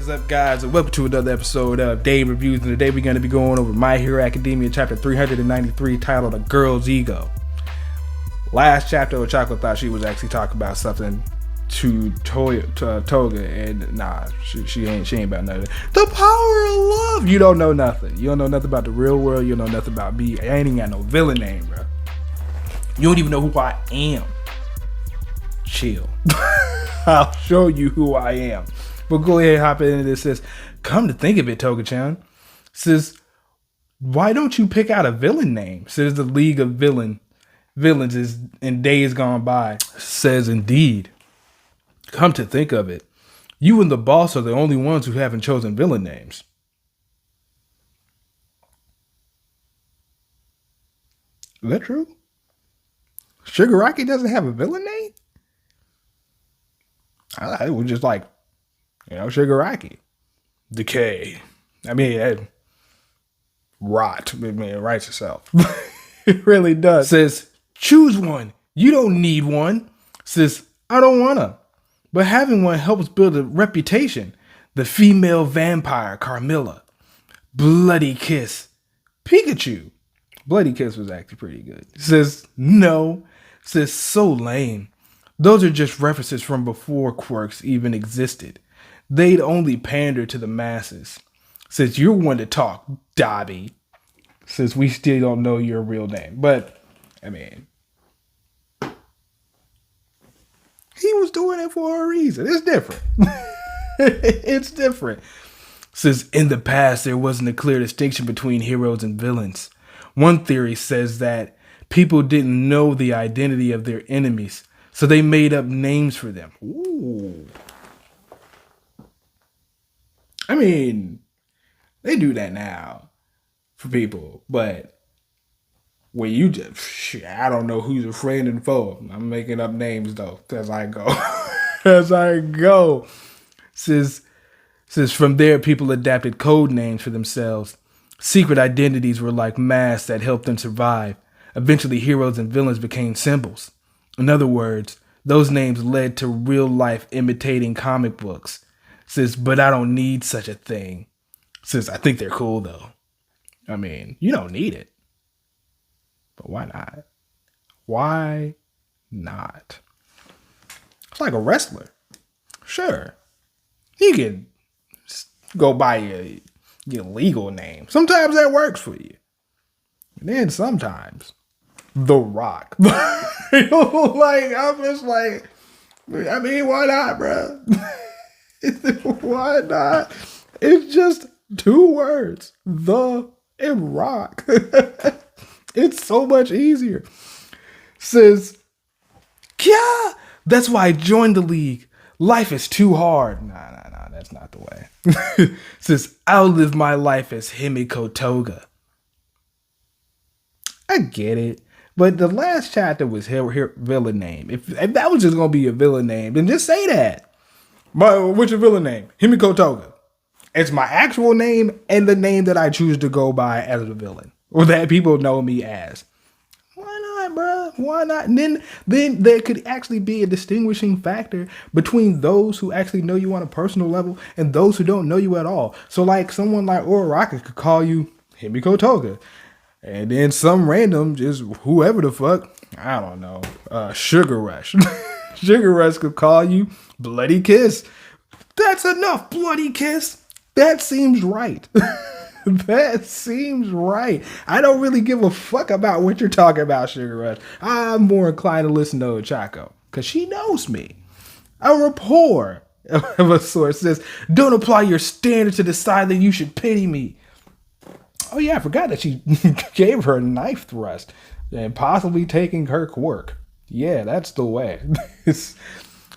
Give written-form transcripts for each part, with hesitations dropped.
is up, guys, and welcome to another episode of Dave Reviews. And today we're going to be going over My Hero Academia chapter 393 titled A Girl's Ego. Last chapter, Ochako thought she was actually talking about something to Toga, and nah, she ain't about nothing. The power of love! You don't know nothing. You don't know nothing about the real world. You don't know nothing about me. I ain't even got no villain name, bro. You don't even know who I am. Chill. I'll show you who I am. But go ahead and hop into this. Says, come to think of it, Toga-chan. Says, why don't you pick out a villain name? Says the League of Villains is in days gone by. Says, indeed. Come to think of it, you and the boss are the only ones who haven't chosen villain names. Is that true? Shigaraki doesn't have a villain name? It was just like, Shigaraki. Decay. I mean, rot. I mean, it writes itself. It really does. Says, choose one. You don't need one. Says, I don't wanna. But having one helps build a reputation. The female vampire, Carmilla. Bloody Kiss. Pikachu. Bloody Kiss was actually pretty good. Says, no. Says, so lame. Those are just references from before quirks even existed. They'd only pander to the masses. Says, you're one to talk, Dobby. Says, we still don't know your real name. But, I mean, he was doing it for a reason. It's different. It's different. Says, in the past, there wasn't a clear distinction between heroes and villains. One theory says that people didn't know the identity of their enemies, so they made up names for them. Ooh. I mean, they do that now for people, but when you just, I don't know who's a friend and foe. I'm making up names though, as I go. As I go. Says from there, people adapted code names for themselves. Secret identities were like masks that helped them survive. Eventually, heroes and villains became symbols. In other words, those names led to real life imitating comic books. Says, but I don't need such a thing. Says, I think they're cool though. I mean, you don't need it. But why not? Why not? It's like a wrestler. Sure. You can go by your legal name. Sometimes that works for you. And then sometimes The Rock. Like, I'm just like, I mean, why not, bro? Why not? It's just two words. The and Rock. It's so much easier. Says, yeah, that's why I joined the league. Life is too hard. Nah, that's not the way. Says, I'll live my life as Himiko Toga. I get it. But the last chapter was her villain name. If that was just going to be a villain name, then just say that. But what's your villain name? Himiko Toga. It's my actual name and the name that I choose to go by as the villain. Or that people know me as. Why not, bro? Why not? And then there could actually be a distinguishing factor between those who actually know you on a personal level and those who don't know you at all. So like someone like Uraraka could call you Himiko Toga. And then some random, just whoever the fuck, I don't know, Sugar Rush. Sugar Rush could call you Bloody Kiss. That's enough, Bloody Kiss. That seems right. That seems right. I don't really give a fuck about what you're talking about, Sugar Rush. I'm more inclined to listen to Ochako, because she knows me. A rapport of a sort says, don't apply your standard to decide that you should pity me. Oh yeah, I forgot that she gave her a knife thrust and possibly taking her quirk. Yeah, that's the way.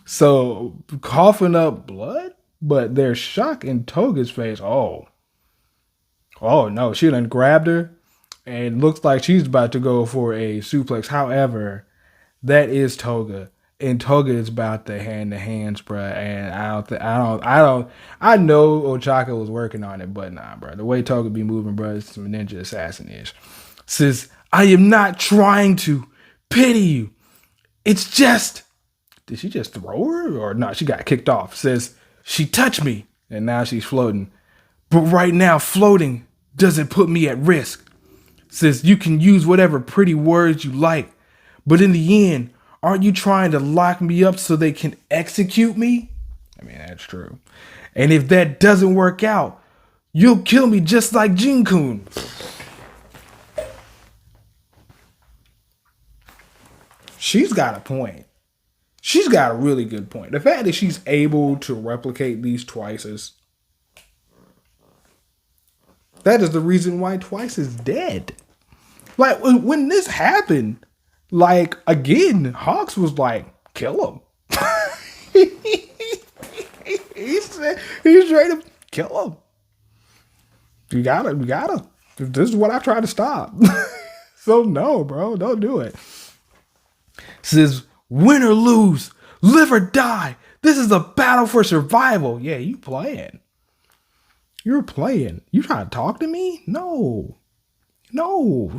So, coughing up blood? But there's shock in Toga's face. Oh no, she done grabbed her and looks like she's about to go for a suplex. However, that is Toga. And Toga is about to hand the hands, bruh. And I know Ochako was working on it, but nah, bruh. The way Toga be moving, bruh, is some ninja assassin-ish. Says, I am not trying to pity you. It's just, did she just throw her or not? She got kicked off. Says, she touched me and now she's floating. But right now, floating doesn't put me at risk. Says you can use whatever pretty words you like, but in the end, aren't you trying to lock me up so they can execute me? I mean, that's true. And if that doesn't work out, you'll kill me just like Jin-kun. She's got a point. She's got a really good point. The fact that she's able to replicate these Twices, that is the reason why Twice is dead. Like, when this happened, like, again, Hawks was like, kill him. He said, he's ready to kill him. You gotta. This is what I try to stop. So no, bro, don't do it. Says, win or lose, live or die. This is a battle for survival. Yeah, you playing. You're playing. You trying to talk to me? No. No,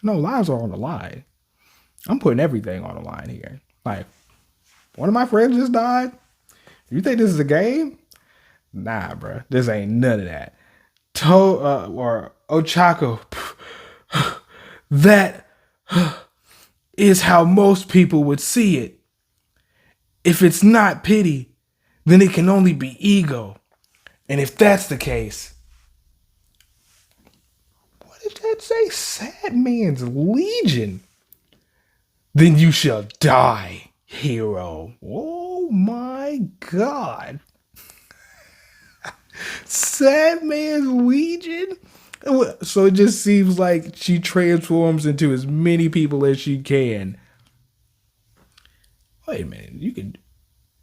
lives are on the line. I'm putting everything on the line here. Like, one of my friends just died. You think this is a game? Nah, bro. This ain't none of that. Or Ochako. That is how most people would see it. If it's not pity, then it can only be ego. And if that's the case, what did that say? Sad man's legion. Then you shall die, hero. Oh my God. Sad man's legion? So it just seems like she transforms into as many people as she can. Wait a minute,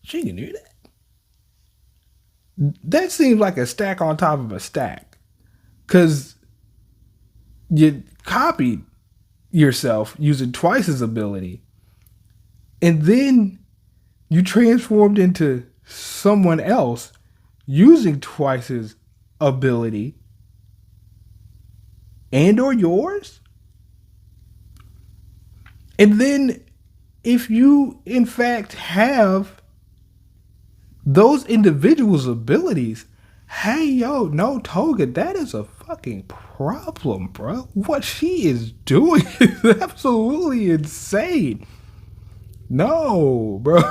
she can do that? That seems like a stack on top of a stack. Because you copied yourself using Twice's ability. And then you transformed into someone else using Twice's ability. And or yours? And then if you in fact have those individuals' abilities, hey yo, no Toga, that is a fucking problem, bro. What she is doing is absolutely insane. No, bro.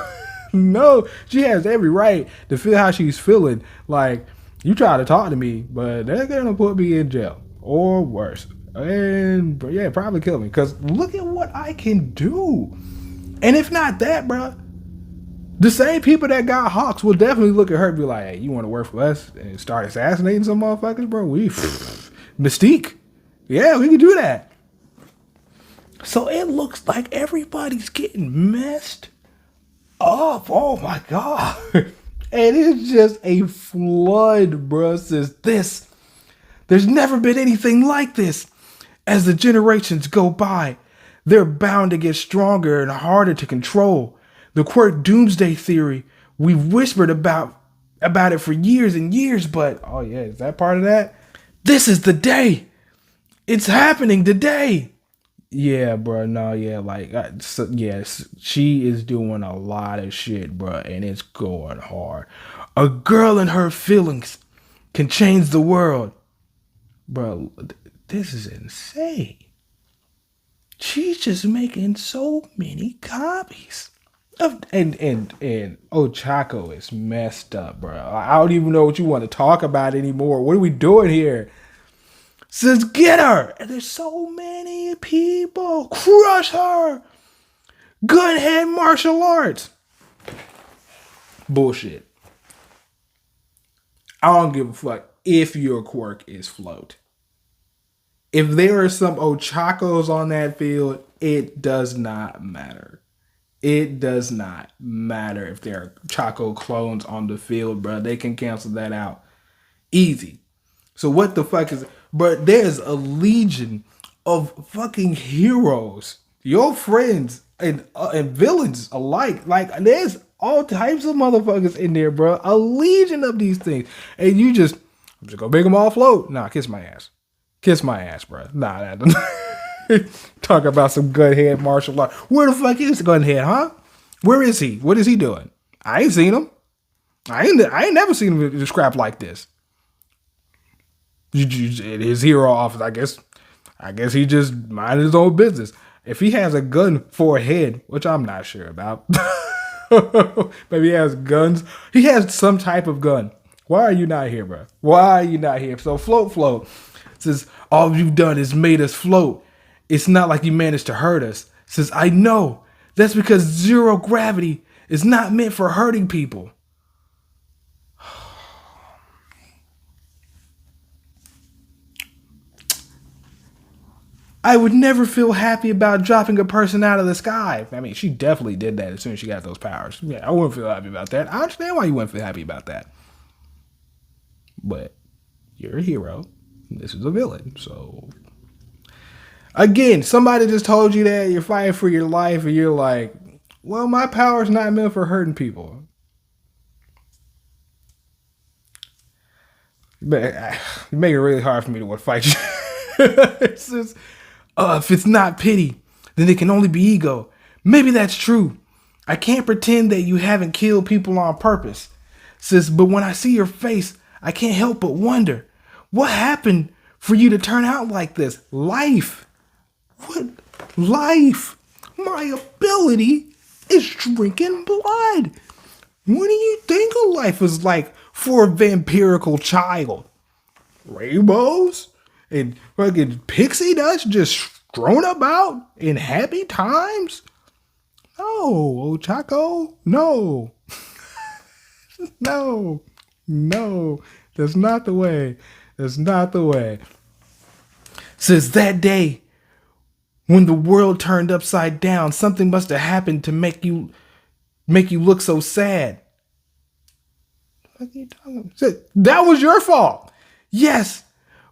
No, she has every right to feel how she's feeling. Like, you try to talk to me, but they're gonna put me in jail. Or worse. And yeah, probably kill me. Because look at what I can do. And if not that, bro, the same people that got Hawks will definitely look at her and be like, hey, you want to work for us and start assassinating some motherfuckers, bro? Mystique. Yeah, we can do that. So it looks like everybody's getting messed up. Oh my God. And it's just a flood, bro. Says this. There's never been anything like this. As the generations go by, they're bound to get stronger and harder to control. The quirk doomsday theory, we've whispered about it for years and years, but oh yeah, is that part of that? This is the day. It's happening today. Yeah, bro. No, yeah, like, yes, she is doing a lot of shit, bro, and it's going hard. A girl and her feelings can change the world. Bro, this is insane. She's just making so many copies. And Ochako is messed up, bro. I don't even know what you want to talk about anymore. What are we doing here? Says get her. And there's so many people. Crush her. Gunhead martial arts. Bullshit. I don't give a fuck if your quirk is float. If there are some Ochakos on that field, it does not matter. It does not matter if there are Chaco clones on the field, bro. They can cancel that out. Easy. So what the fuck is... But there's a legion of fucking heroes. Your friends and villains alike. Like, there's all types of motherfuckers in there, bro. A legion of these things. And I'm just gonna make them all float. Nah, kiss my ass. Kiss my ass, bro. Nah, talk about some gunhead martial law. Where the fuck is the gunhead, huh? Where is he? What is he doing? I ain't seen him. I ain't never seen him scrap like this. In his hero office, I guess he just minded his own business. If he has a gun for a head, which I'm not sure about, maybe he has guns. He has some type of gun. Why are you not here, bro? Why are you not here? So float says all you've done is made us float. It's not like you managed to hurt us. Says I know. That's because zero gravity is not meant for hurting people. I would never feel happy about dropping a person out of the sky. I mean, she definitely did that as soon as she got those powers. Yeah, I wouldn't feel happy about that. I understand why you wouldn't feel happy about that. But you're a hero. This is a villain. So, again, somebody just told you that you're fighting for your life and you're like, well, my power's not meant for hurting people. But you make it really hard for me to want to fight you. It's just, if it's not pity, then it can only be ego. Maybe that's true. I can't pretend that you haven't killed people on purpose. Sis, but when I see your face, I can't help but wonder, what happened for you to turn out like this? Life. What? Life. My ability is drinking blood. What do you think a life is like for a vampirical child? Rainbows? And fucking pixie dust just strewn about in happy times? No, Ochako, no. No, that's not the way. That's not the way. Since that day, when the world turned upside down, something must have happened to make you look so sad. What are you talking about? That was your fault. Yes,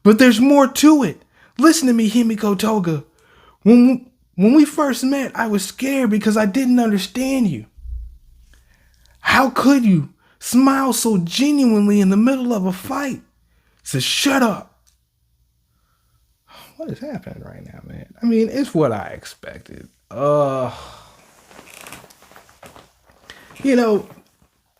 but there's more to it. Listen to me, Himiko Toga. When we first met, I was scared because I didn't understand you. How could you smile so genuinely in the middle of a fight? So shut up. What is happening right now, man? I mean, it's what I expected. You know,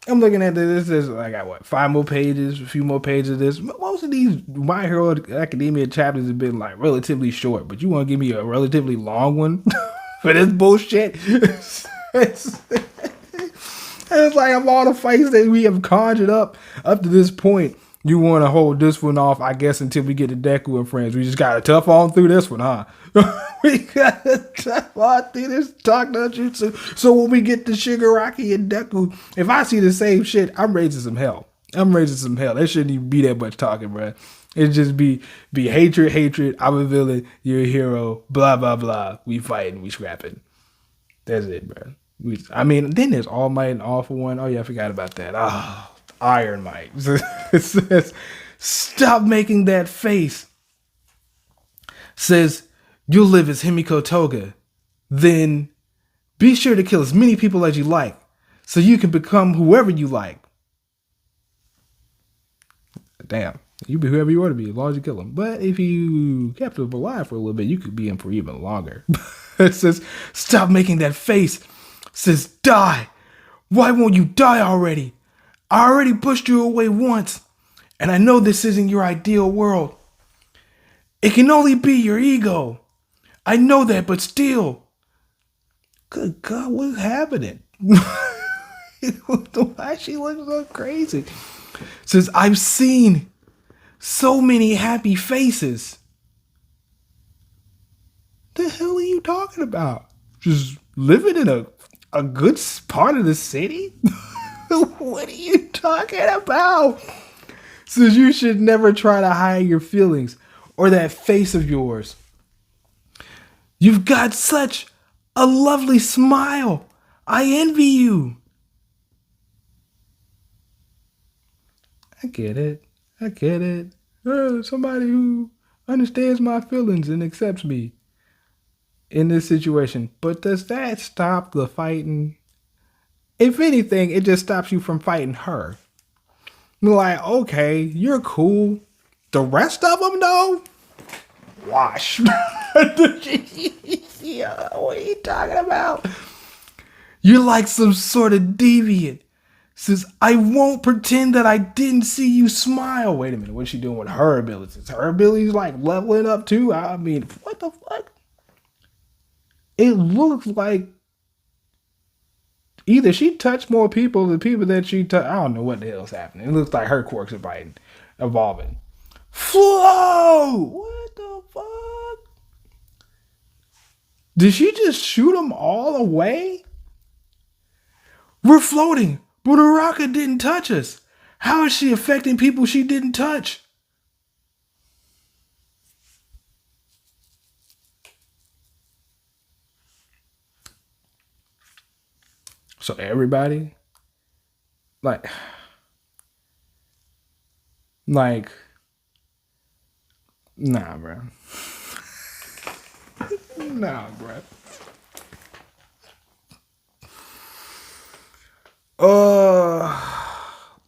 I'm looking at this. I got what, 5 more pages, a few more pages of this. Most of these My Hero Academia chapters have been like relatively short, but you want to give me a relatively long one for this bullshit? It's like of all the fights that we have conjured up to this point, you want to hold this one off, I guess, until we get to Deku and friends. We just got to tough on through this one, huh? We got to tough on through this talk jutsu. So when we get to Shigaraki and Deku, if I see the same shit, I'm raising some hell. There shouldn't even be that much talking, bro. It just be hatred. I'm a villain. You're a hero. Blah, blah, blah. We fighting. We scrapping. That's it, bro. Then there's All Might and All for One. Oh, yeah, I forgot about that. Oh, Iron Might. It says, stop making that face. Says, you'll live as Himiko Toga. Then be sure to kill as many people as you like so you can become whoever you like. Damn. You be whoever you want to be as long as you kill them. But if you kept them alive for a little bit, you could be him for even longer. It says, stop making that face. Says, die. Why won't you die already? I already pushed you away once. And I know this isn't your ideal world. It can only be your ego. I know that, but still. Good God, what's happening? Why she looks so crazy? Says, I've seen so many happy faces. The hell are you talking about? Just living in a good part of the city? What are you talking about? Says you should never try to hide your feelings or that face of yours. You've got such a lovely smile. I envy you. I get it. Somebody who understands my feelings and accepts me in this situation. But does that stop the fighting? If anything, it just stops you from fighting her. Like, okay, you're cool. The rest of them, though? Wash. Yeah, what are you talking about? You're like some sort of deviant. Says, I won't pretend that I didn't see you smile. Wait a minute, what's she doing with her abilities? Her abilities like leveling up too? I mean, what the fuck? It looks like either she touched more people than people that she touched. I don't know what the hell's happening. It looks like her quirks are evolving. Flow! What the fuck? Did she just shoot them all away? We're floating, but Uraraka didn't touch us. How is she affecting people she didn't touch? So everybody, like, nah, bro. Nah, bro.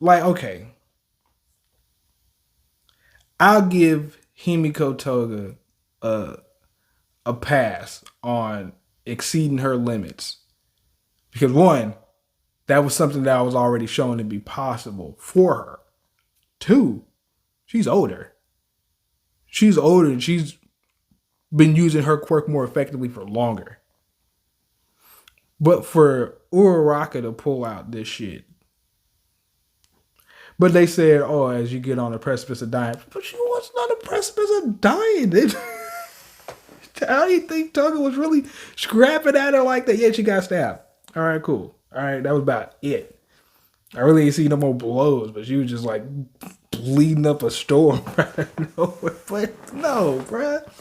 Okay. I'll give Himiko Toga a pass on exceeding her limits. Because one, that was something that was already shown to be possible for her. Two, she's older. She's older and she's been using her quirk more effectively for longer. But for Uraraka to pull out this shit. But they said, oh, as you get on the precipice of dying. But she was not on the precipice of dying. How do you think Toga was really scrapping at her like that? Yeah, she got stabbed. All right, cool. All right, that was about it. I really didn't see no more blows, but she was just like bleeding up a storm out of nowhere. But no, bruh.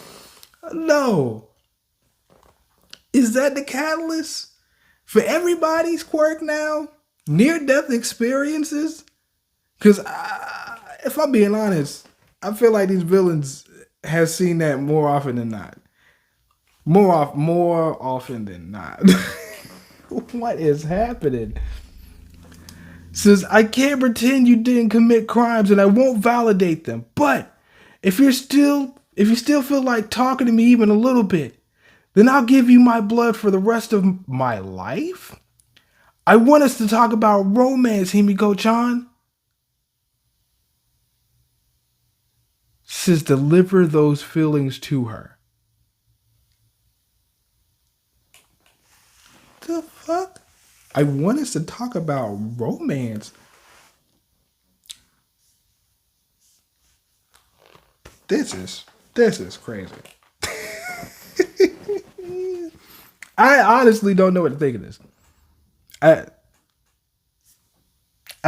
No. Is that the catalyst for everybody's quirk now? Near-death experiences? Because if I'm being honest, I feel like these villains have seen that more often than not. More often than not. What is happening? Says, I can't pretend you didn't commit crimes and I won't validate them. But if you still feel like talking to me even a little bit, then I'll give you my blood for the rest of my life. I want us to talk about romance, Himiko-chan. Says, deliver those feelings to her. The fuck? I want us to talk about romance. This is crazy. I honestly don't know what to think of this. I'm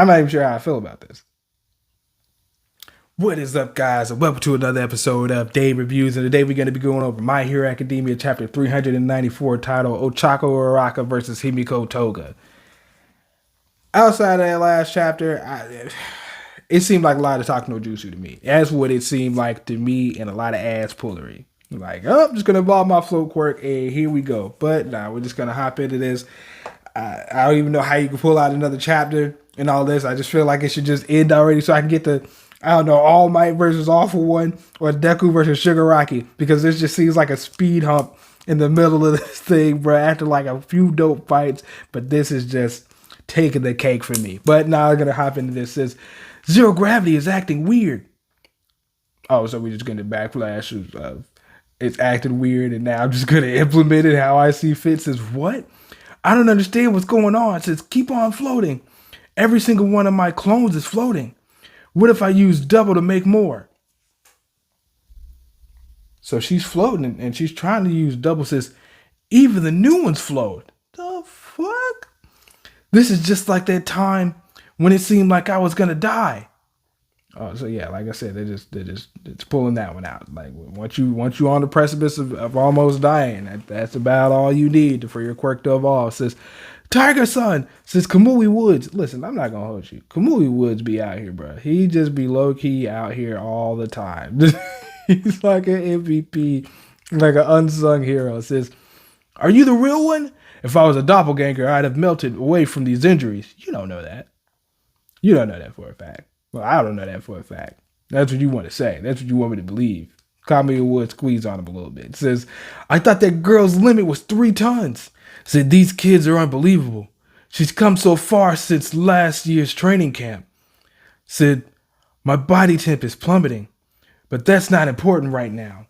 not even sure how I feel about this. What is up, guys, and welcome to another episode of Dave Reviews. And today we're going to be going over My Hero Academia chapter 394 titled Ochako Uraraka versus Himiko Toga. Outside of that last chapter, it seemed like a lot of talk no jutsu to me. That's what it seemed like to me, and a lot of ass pullery. Like, oh, I'm just going to evolve my float quirk, and here we go. But nah, we're just going to hop into this. I don't even know how you can pull out another chapter and all this. I just feel like it should just end already so I can get the, I don't know, All Might versus All For One or Deku versus Shigaraki, because this just seems like a speed hump in the middle of this thing, bro, after like a few dope fights. But this is just taking the cake for me. But now I'm going to hop into this. It says, Zero Gravity is acting weird. Oh, so we're just going to backflash of it's acting weird, and now I'm just going to implement it how I see fit. It says, what? I don't understand what's going on. It says, keep on floating. Every single one of my clones is floating. What if I use double to make more? So she's floating and she's trying to use double. Says, even the new ones float. The fuck? This is just like that time when it seemed like I was gonna die. Oh, so yeah, like I said, it's pulling that one out. Like once you on the precipice of almost dying, that's about all you need for your quirk to evolve. It says, Tiger Son says Kamui Woods. Listen, I'm not gonna hold you. Kamui Woods be out here, bro. He just be low key out here all the time. He's like an MVP, like an unsung hero. It says, are you the real one? If I was a doppelganger, I'd have melted away from these injuries. You don't know that. You don't know that for a fact. Well, I don't know that for a fact. That's what you want to say. That's what you want me to believe. Kamui Woods squeeze on him a little bit. It says, I thought that girl's limit was 3 tons. Said, these kids are unbelievable. She's come so far since last year's training camp. Said, my body temp is plummeting, but that's not important right now.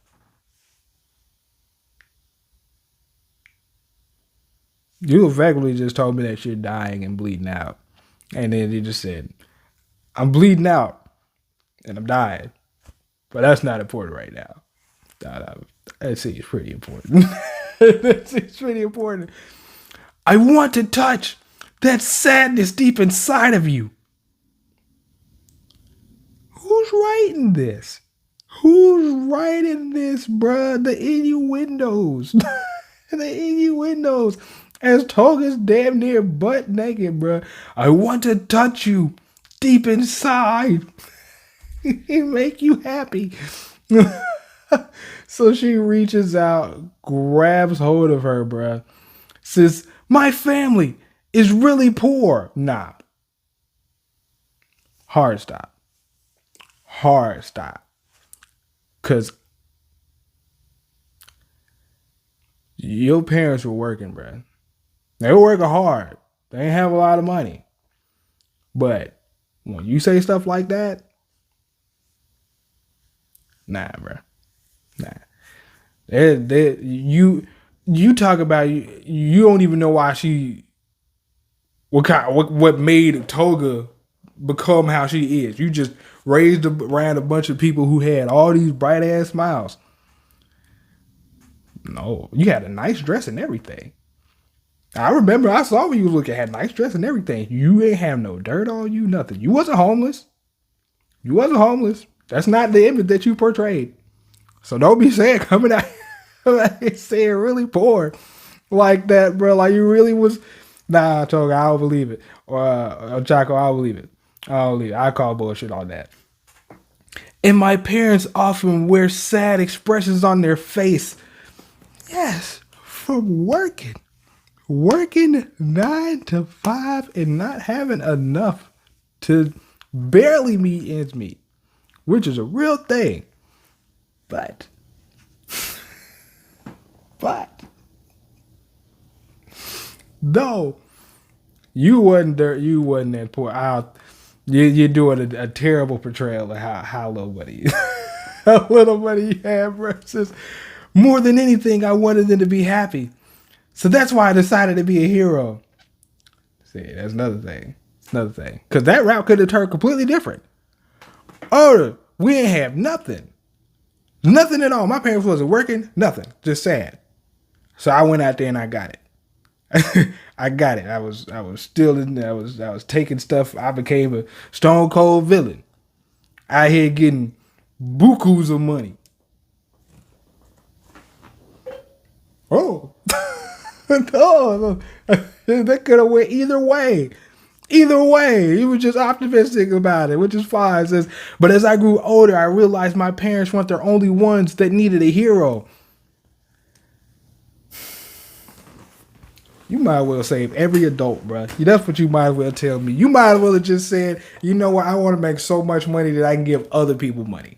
You effectively just told me that you're dying and bleeding out. And then you just said, I'm bleeding out and I'm dying, but that's not important right now. That seems pretty important. That seems pretty important. I want to touch that sadness deep inside of you. Who's writing this? Who's writing this, bruh? The innuendos. The innuendos. As Toga's damn near butt naked, bruh. I want to touch you deep inside. It make you happy. So she reaches out, grabs hold of her, bruh. Says, my family is really poor. Nah. Hard stop. Hard stop. Because your parents were working, bruh. They were working hard. They didn't have a lot of money. But when you say stuff like that, nah, bruh. Nah. You talk about you don't even know why she what made Toga become how she is. You just raised around a bunch of people who had all these bright ass smiles. No, you had a nice dress and everything. I remember I saw when you was looking, had a nice dress and everything. You ain't have no dirt on you, nothing. You wasn't homeless. You wasn't homeless. That's not the image that you portrayed. So don't be saying coming out saying really poor like that, bro. Like you really was. Nah, Toga, I don't believe it. Or Chaco, I don't believe it. I don't believe it. I call bullshit on that. And my parents often wear sad expressions on their face. Yes, from working 9 to 5 and not having enough to barely meet ends meet, which is a real thing. But no, you wasn't there. You wasn't that poor. You're doing a terrible portrayal of how little money, how little money you have. Versus more than anything, I wanted them to be happy, so that's why I decided to be a hero. See, that's another thing. Another thing, because that route could have turned completely different. Oh, we ain't have nothing. Nothing at all. My parents wasn't working. Nothing. Just sad. So I went out there and I got it. I got it. I was stealing. I was taking stuff. I became a stone cold villain. Out here getting bukus of money. Oh. No. That could have went either way. Either way, he was just optimistic about it, which is fine. It says, but as I grew older, I realized my parents weren't the only ones that needed a hero. You might as well save every adult, bro. That's what you might as well tell me. You might as well have just said, you know what, I want to make so much money that I can give other people money.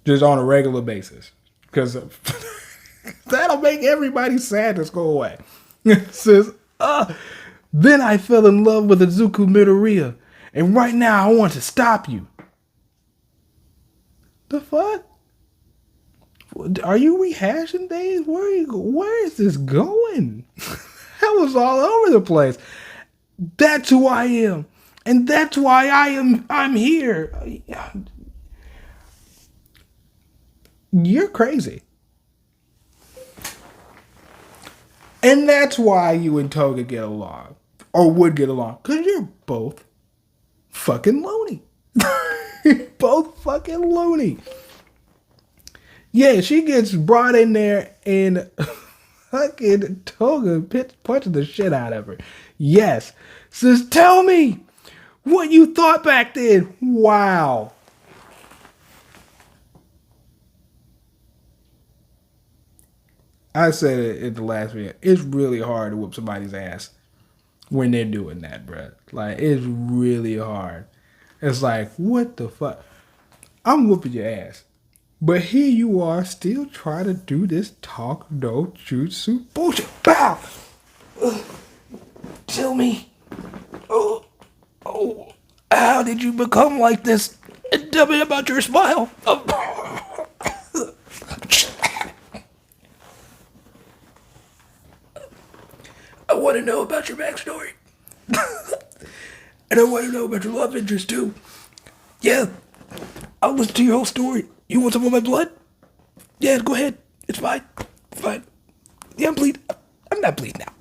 Just on a regular basis. Because that'll make everybody's sadness go away. It says, then I fell in love with Izuku Midoriya, and right now I want to stop you. The fuck? Are you rehashing things? Where is this going? That was all over the place. That's who I am, and that's why I'm here. You're crazy. And that's why you and Toga get along. Or would get along. Because you're both fucking loony. Both fucking loony. Yeah, she gets brought in there and fucking Toga punches the shit out of her. Yes. Says, tell me what you thought back then. Wow. I said it in the last video. It's really hard to whoop somebody's ass when they're doing that, bruh. Like, it's really hard. It's like, what the fuck? I'm whooping your ass. But here you are still trying to do this talk no jutsu bullshit. Bow! tell me, oh, oh, how did you become like this? And tell me about your smile. Oh. I want to know about your backstory. And I want to know about your love interest too. Yeah, I'll listen to your whole story. You want some of my blood? Yeah, go ahead. It's fine. Fine. Yeah, I'm bleeding. I'm not bleeding now.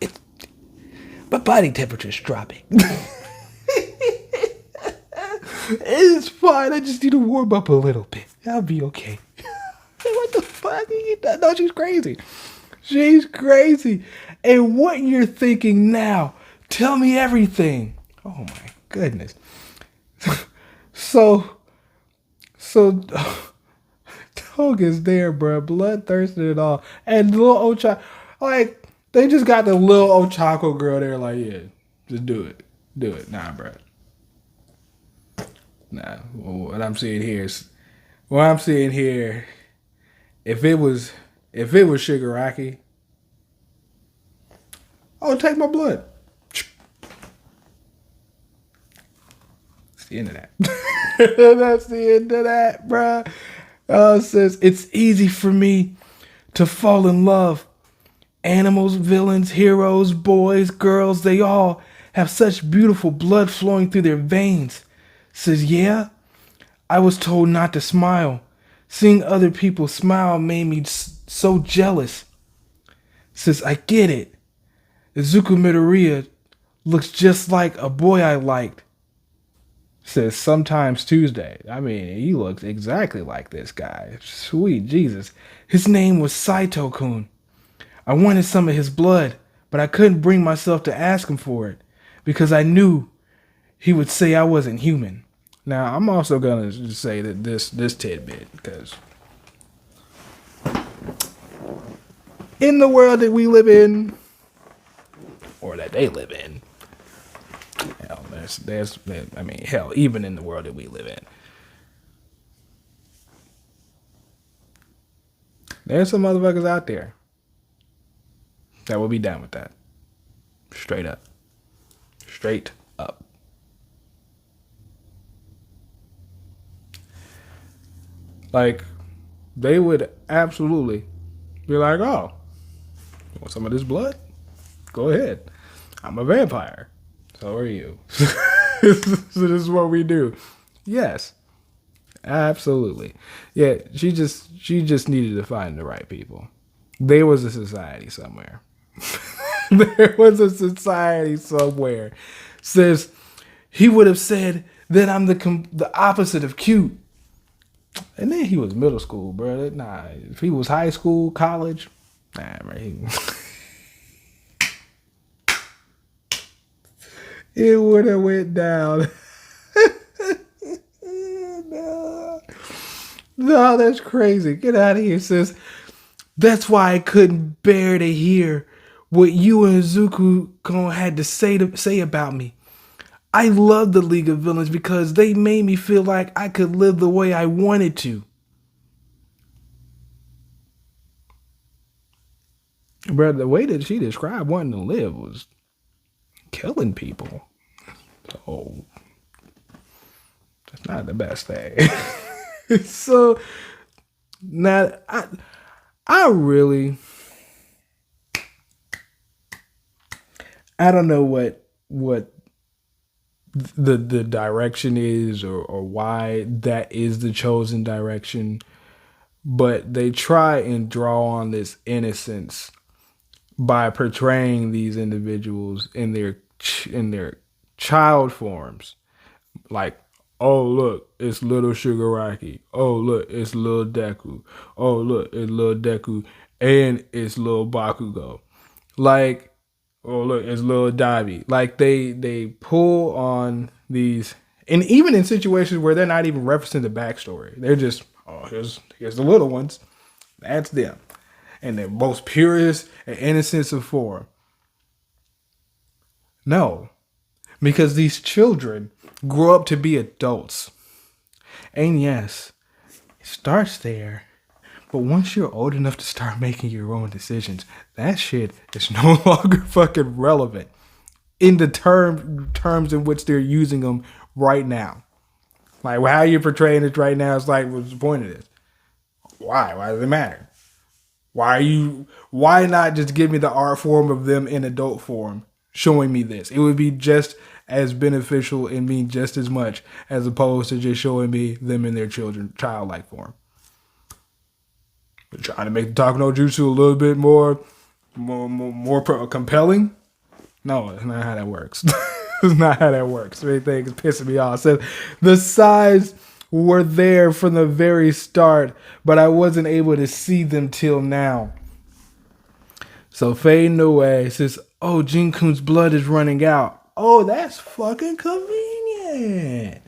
My body temperature's dropping. It's fine. I just need to warm up a little bit. I'll be okay. What the fuck? No, she's crazy. She's crazy. And what you're thinking now, tell me everything. Oh my goodness. So, Dog is there, bro. Bloodthirsty and all. And little Ochako, like, they just got the little Ochako girl there, like, yeah, just do it. Do it. Nah, bro. Nah. What I'm seeing here, if it was Shigaraki, oh, take my blood. That's the end of that. That's the end of that, bruh. It says, it's easy for me to fall in love. Animals, villains, heroes, boys, girls, they all have such beautiful blood flowing through their veins. Says, yeah, I was told not to smile. Seeing other people smile made me so jealous. Says, I get it. Izuku Midoriya looks just like a boy I liked. Says, sometimes Tuesday. I mean, he looks exactly like this guy. Sweet Jesus. His name was Saito-kun. I wanted some of his blood, but I couldn't bring myself to ask him for it because I knew he would say I wasn't human. Now, I'm also going to say that this tidbit, because in the world that we live in, or that they live in, hell, hell, even in the world that we live in, there's some motherfuckers out there that will be down with that. Straight up. Straight up. Like, they would absolutely be like, oh, you want some of this blood? Go ahead. I'm a vampire. So are you. So this is what we do. Yes. Absolutely. Yeah, she just needed to find the right people. There was a society somewhere. There was a society somewhere. Says he would have said that I'm the opposite of cute. And then he was middle school, bro. Nah, if he was high school, college, nah, man. It would have went down. No, that's crazy. Get out of here, sis. That's why I couldn't bear to hear what you and Izuku had to say about me. I love the League of Villains because they made me feel like I could live the way I wanted to. Bro, the way that she described wanting to live was killing people. So, that's not the best thing. So, now, I really, I don't know what the direction is or why that is the chosen direction, but they try and draw on this innocence by portraying these individuals in their child forms, like, oh look, it's little Shigaraki, oh look, it's little Deku, oh look, it's little Deku, and it's little Bakugo, like, oh look, it's little Dabi. Like they pull on these, and even in situations where they're not even referencing the backstory, they're just, oh, here's the little ones, that's them, and the most purest and innocence of form. No, because these children grow up to be adults, and yes, it starts there. But once you're old enough to start making your own decisions, that shit is no longer fucking relevant. in the terms in which they're using them right now. Like how you're portraying it right now is like, what's the point of this? Why? Why does it matter? Why not just give me the art form of them in adult form showing me this? It would be just as beneficial and mean just as much as opposed to just showing me them in their childlike form. We're trying to make the Taku no Jutsu a little bit more compelling. No, that's not how that works. That's not how that works. Everything is pissing me off. So the size were there from the very start, but I wasn't able to see them till now. So Fade Noe says, oh, Jinkun's blood is running out. Oh, that's fucking convenient.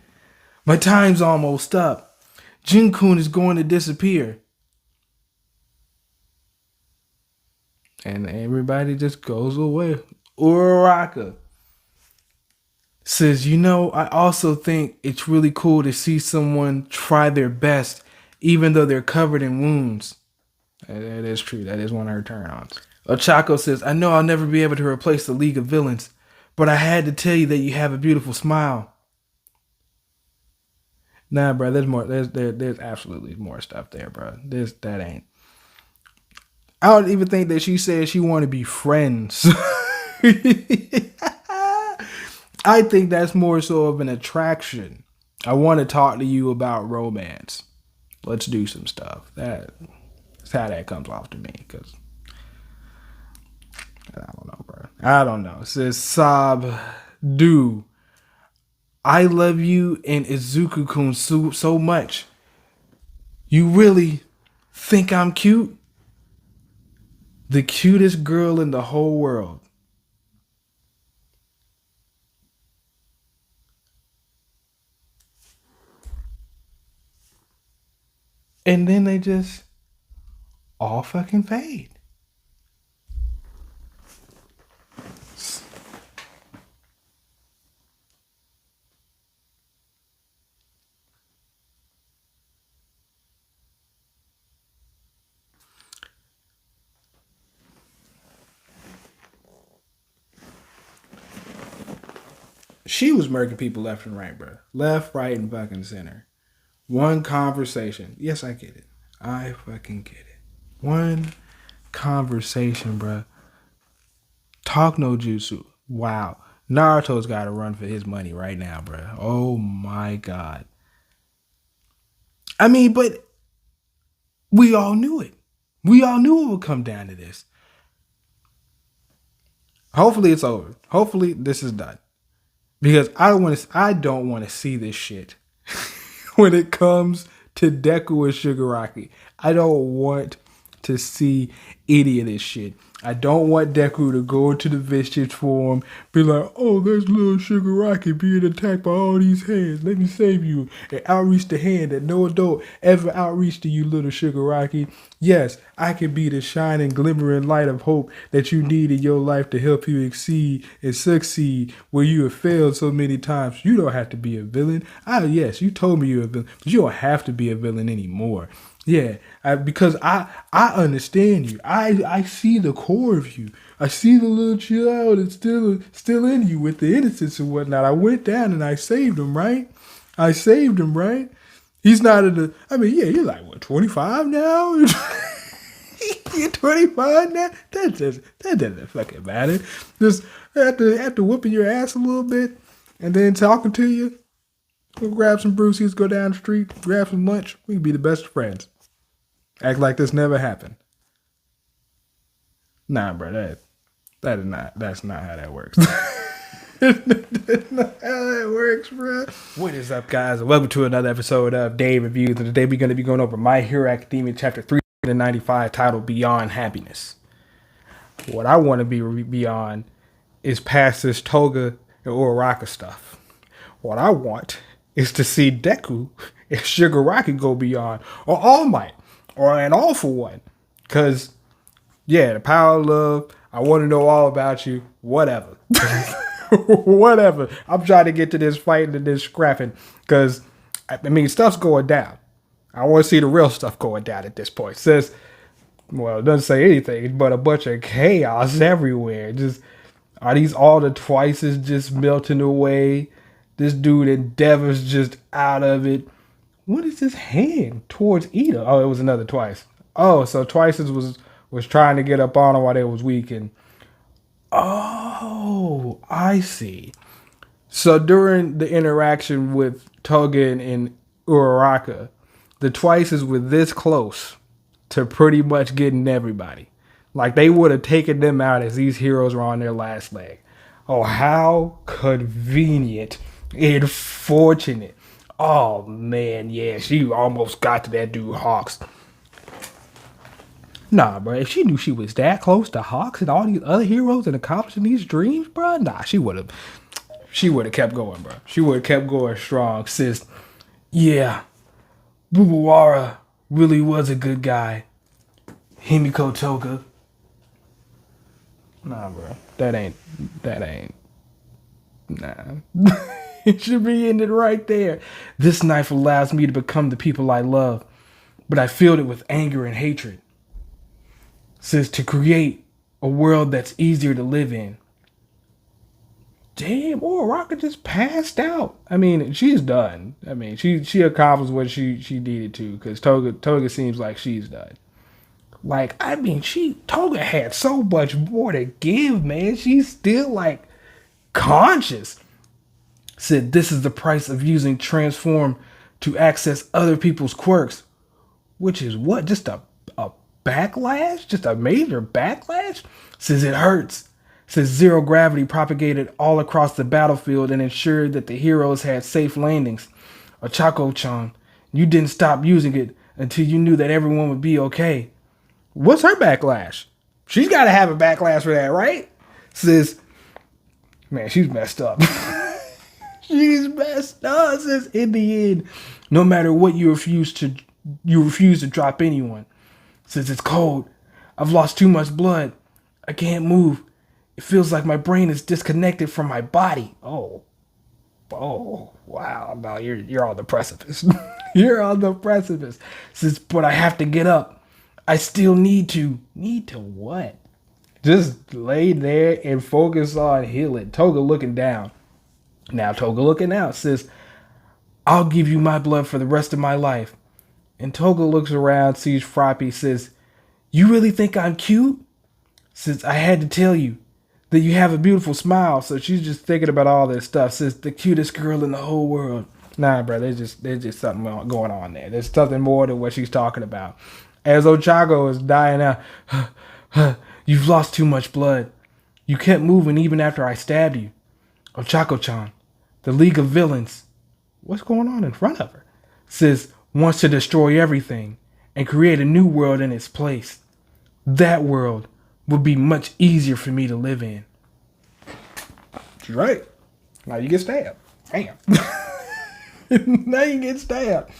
My time's almost up. Jinkun is going to disappear. And everybody just goes away. Uraraka says, I also think it's really cool to see someone try their best, even though they're covered in wounds. That is true. That is one of her turn-ons. Ochako says, I know I'll never be able to replace the League of Villains, but I had to tell you that you have a beautiful smile. Nah, bro, there's more. There's absolutely more stuff there, bro. That ain't. I don't even think that she said she wanted to be friends. I think that's more so of an attraction. I want to talk to you about romance. Let's do some stuff. That's how that comes off to me. Because I don't know, bro. I don't know. It says Sob Do. I love you and Izuku-kun so much. You really think I'm cute? The cutest girl in the whole world. And then they just all fucking fade. She was murking people left and right, bro. Left, right, and fucking center. One conversation. Yes, I get it. I fucking get it. One conversation, bro. Talk no jutsu. Wow. Naruto's got to run for his money right now, bro. Oh my God. I mean, but we all knew it. We all knew it would come down to this. Hopefully it's over. Hopefully this is done. Because I don't want to see this shit when it comes to Deku and Shigaraki. I don't want to see any of this shit. I don't want Deku to go into the Vicious form, be like, oh, there's little Shigaraki being attacked by all these hands. Let me save you. And outreach the hand that no adult ever outreached to you, little Shigaraki. Yes, I can be the shining, glimmering light of hope that you need in your life to help you exceed and succeed where you have failed so many times. You don't have to be a villain. Yes, you told me you're a villain, but you don't have to be a villain anymore. Yeah, because I understand you. I see the core of you. I see the little child that's still in you with the innocence and whatnot. I went down and I saved him, right? I saved him, right? He's not in the. I mean, yeah, you're like what, 25 now? You're 25 now. That doesn't fucking matter. Just after whooping your ass a little bit and then talking to you. We'll grab some Bruceys, go down the street, grab some lunch. We can be the best of friends. Act like this never happened. Nah, bro, that's not how that works. That's not how that works, bro. What is up, guys? And welcome to another episode of Day Reviews. And today we're going to be going over My Hero Academia chapter 395 titled Beyond Happiness. What I want to be beyond is past this Toga and Uraraka stuff. What I want is to see Deku and Shigaraki go beyond, or All Might, or an All For One. Because, yeah, the power of love, I want to know all about you, whatever. Whatever. I'm trying to get to this fighting and this scrapping, because, I mean, stuff's going down. I want to see the real stuff going down at this point. It says, well, it doesn't say anything, but a bunch of chaos everywhere. Just Are these all the Twices just melting away? This dude Endeavor's just out of it. What is his hand towards Ida? Oh, it was another Twice. Oh, so Twice's was trying to get up on him while they was weak. And oh, I see. So during the interaction with Toga and Uraraka, the Twices were this close to pretty much getting everybody. Like they would have taken them out as these heroes were on their last leg. Oh, how convenient and fortunate. Oh man, yeah, she almost got to that dude Hawks. Nah, bro, if she knew she was that close to Hawks and all these other heroes and accomplishing these dreams, bro, nah, she would have kept going, bro. She would have kept going strong, sis. Yeah, Bubawara really was a good guy. Himiko Toga. Nah, bro. That ain't. Nah. It should be ended right there. This knife allows me to become the people I love, but I filled it with anger and hatred. Says to create a world that's easier to live in. Damn, Uraraka just passed out. I mean, she's done. I mean, she accomplished what she needed to, because Toga seems like she's done. Like, I mean, Toga had so much more to give, man. She's still like conscious. Said this is the price of using transform to access other people's quirks. Which is what? Just a backlash? Just a major backlash? Says it hurts. Says zero gravity propagated all across the battlefield and ensured that the heroes had safe landings. Ochako-chan, you didn't stop using it until you knew that everyone would be okay. What's her backlash? She's got to have a backlash for that, right? Says, man, she's messed up. She's messed up. Says, in the end, no matter what you refuse to drop anyone. Says, it's cold. I've lost too much blood. I can't move. It feels like my brain is disconnected from my body. Oh, wow. No, you're on the precipice. You're on the precipice. Says, but I have to get up. I still need to. Need to what? Just lay there and focus on healing. Toga looking down. Now Toga looking out. Says, I'll give you my blood for the rest of my life. And Toga looks around, sees Froppy, says, you really think I'm cute? Says, I had to tell you that you have a beautiful smile. So she's just thinking about all this stuff. Says, the cutest girl in the whole world. Nah, bro, there's just something going on there. There's something more than what she's talking about. As Ochako is dying out, you've lost too much blood. You kept moving even after I stabbed you. Ochako-chan, the League of Villains, what's going on in front of her? Says, wants to destroy everything and create a new world in its place. That world would be much easier for me to live in. She's right. Now you get stabbed. Damn. Now you get stabbed.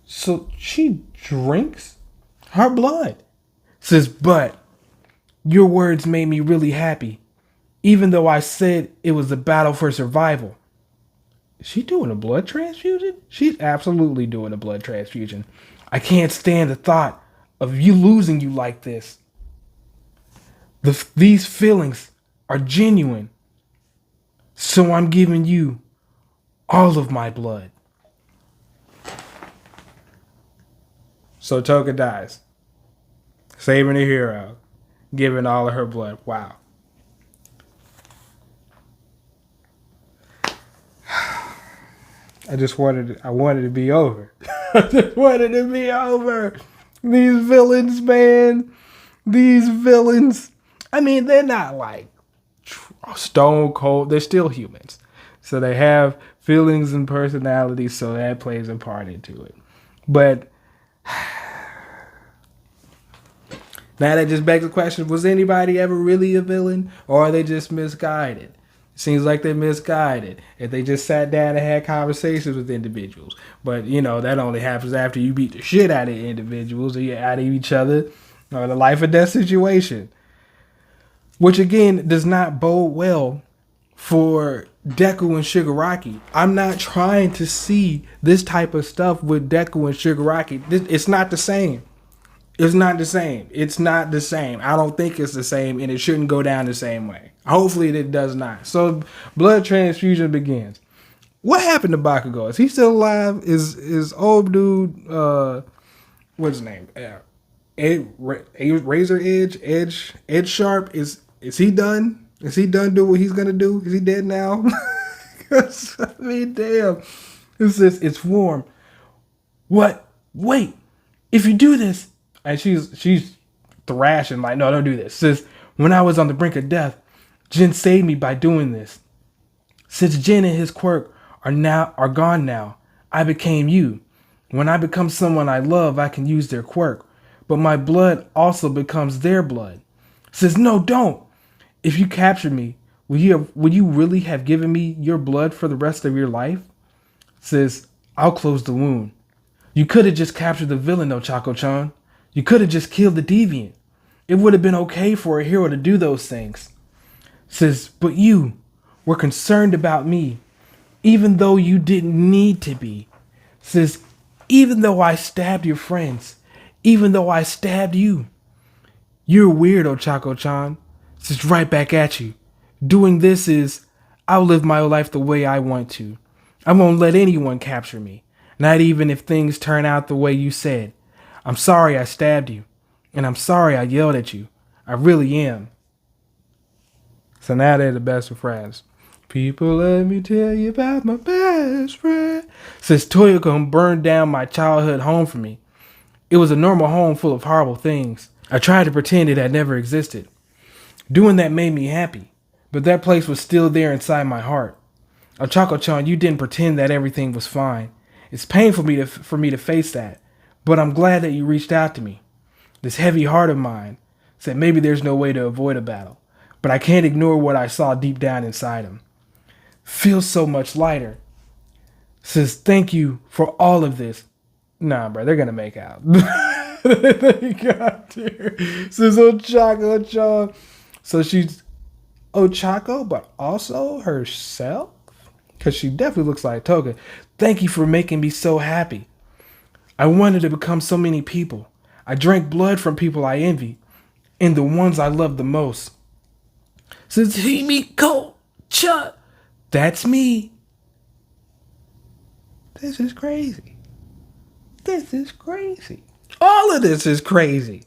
So she drinks her blood. Says, but your words made me really happy. Even though I said it was a battle for survival. Is she doing a blood transfusion? She's absolutely doing a blood transfusion. I can't stand the thought of you losing you like this. These feelings are genuine. So I'm giving you all of my blood. So Toga dies. Saving a hero. Giving all of her blood. Wow. I wanted to be over. I just wanted to be over. These villains, man. These villains. I mean, they're not like stone cold. They're still humans. So they have feelings and personalities, so that plays a part into it. But now that just begs the question, was anybody ever really a villain? Or are they just misguided? It seems like they're misguided. If they just sat down and had conversations with individuals. But, that only happens after you beat the shit out of individuals or you're out of each other or the life or death situation. Which, again, does not bode well for Deku and Shigaraki. I'm not trying to see this type of stuff with Deku and Shigaraki. It's not the same. It's not the same. It's not the same. I don't think it's the same, and it shouldn't go down the same way. Hopefully, it does not. So, blood transfusion begins. What happened to Bakugo? Is he still alive? Is old dude? What's his name? Razor Edge Sharp. Is he done? Is he done doing what he's gonna do? Is he dead now? 'Cause, I mean, damn. It's warm. What? Wait. If you do this, and she's thrashing like, no, don't do this. Says, when I was on the brink of death, Jin saved me by doing this. Since Jin and his quirk are gone now, I became you. When I become someone I love, I can use their quirk, but my blood also becomes their blood. Says, no, don't. If you capture me, would you really have given me your blood for the rest of your life? Says, I'll close the wound. You could have just captured the villain, though, Chaco-chan. You could have just killed the deviant. It would have been okay for a hero to do those things. Says, but you were concerned about me, even though you didn't need to be. Says, even though I stabbed your friends, even though I stabbed you. You're a weirdo, Chaco-chan. Says, right back at you. Doing this is, I'll live my life the way I want to. I won't let anyone capture me, not even if things turn out the way you said. I'm sorry I stabbed you, and I'm sorry I yelled at you. I really am. So now they're the best of friends. People, let me tell you about my best friend. Says Toyoko burned down my childhood home for me. It was a normal home full of horrible things. I tried to pretend it had never existed. Doing that made me happy, but that place was still there inside my heart. Ochako-chan, you didn't pretend that everything was fine. It's painful for me to face that, but I'm glad that you reached out to me. This heavy heart of mine said maybe there's no way to avoid a battle, but I can't ignore what I saw deep down inside him. Feels so much lighter. Says thank you for all of this. Nah, bro, they're gonna make out. They got there. Says Ochako-chan. So she's Ochako, but also herself? Because she definitely looks like Toga. Thank you for making me so happy. I wanted to become so many people. I drank blood from people I envy, and the ones I love the most. Says Himiko-chan. That's me. This is crazy. This is crazy. All of this is crazy.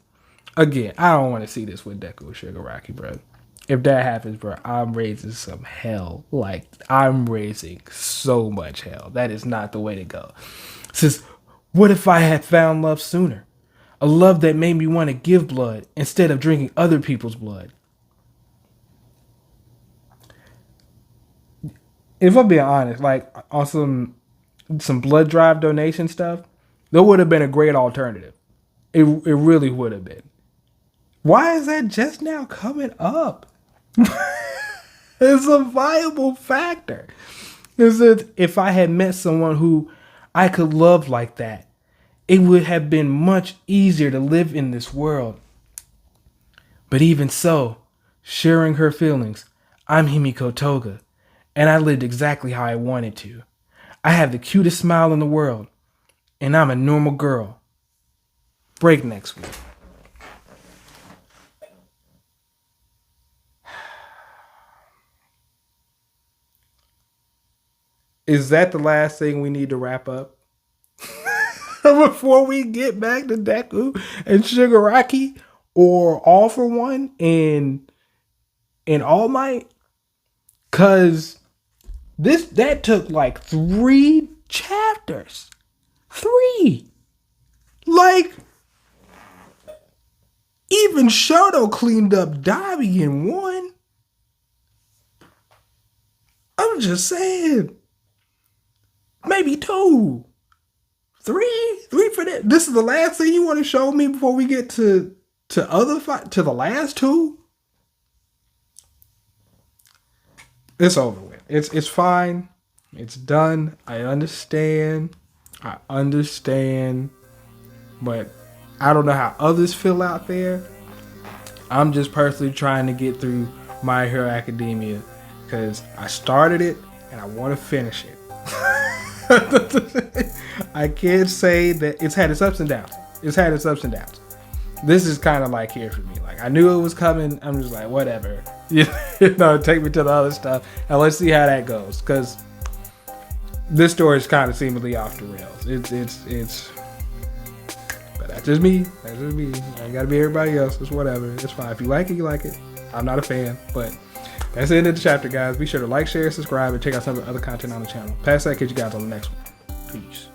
Again, I don't want to see this with Deku Shigaraki, bro. If that happens, bro, I'm raising some hell. Like, I'm raising so much hell. That is not the way to go. Says, what if I had found love sooner? A love that made me want to give blood instead of drinking other people's blood. If I'm being honest, like on some blood drive donation stuff, that would have been a great alternative. It really would have been. Why is that just now coming up? It's a viable factor. Is that if I had met someone who I could love like that, it would have been much easier to live in this world. But even so, sharing her feelings, I'm Himiko Toga, and I lived exactly how I wanted to. I have the cutest smile in the world, and I'm a normal girl. Break next week. Is that the last thing we need to wrap up? Before we get back to Deku and Shigaraki, or All for One and All Might? Cause that took like 3 chapters. 3. Like, even Shoto cleaned up Dabi in 1. I'm just saying. Maybe 2. 3 for that. This is the last thing you want to show me before we get to the last 2. It's over with. It's fine. It's done. I understand. But I don't know how others feel out there. I'm just personally trying to get through My Hero Academia because I started it and I want to finish it. I can't say that it's had its ups and downs. this is kind of like here for me. Like, I knew it was coming. I'm just like, whatever. You know, take me to the other stuff and let's see how that goes. Because this story is kind of seemingly off the rails. It's. But that's just me. That's just me. I ain't gotta be everybody else. It's whatever. It's fine. If you like it, you like it. I'm not a fan, but that's the end of the chapter, guys. Be sure to like, share, subscribe, and check out some of the other content on the channel. Past that, catch you guys on the next one. Peace.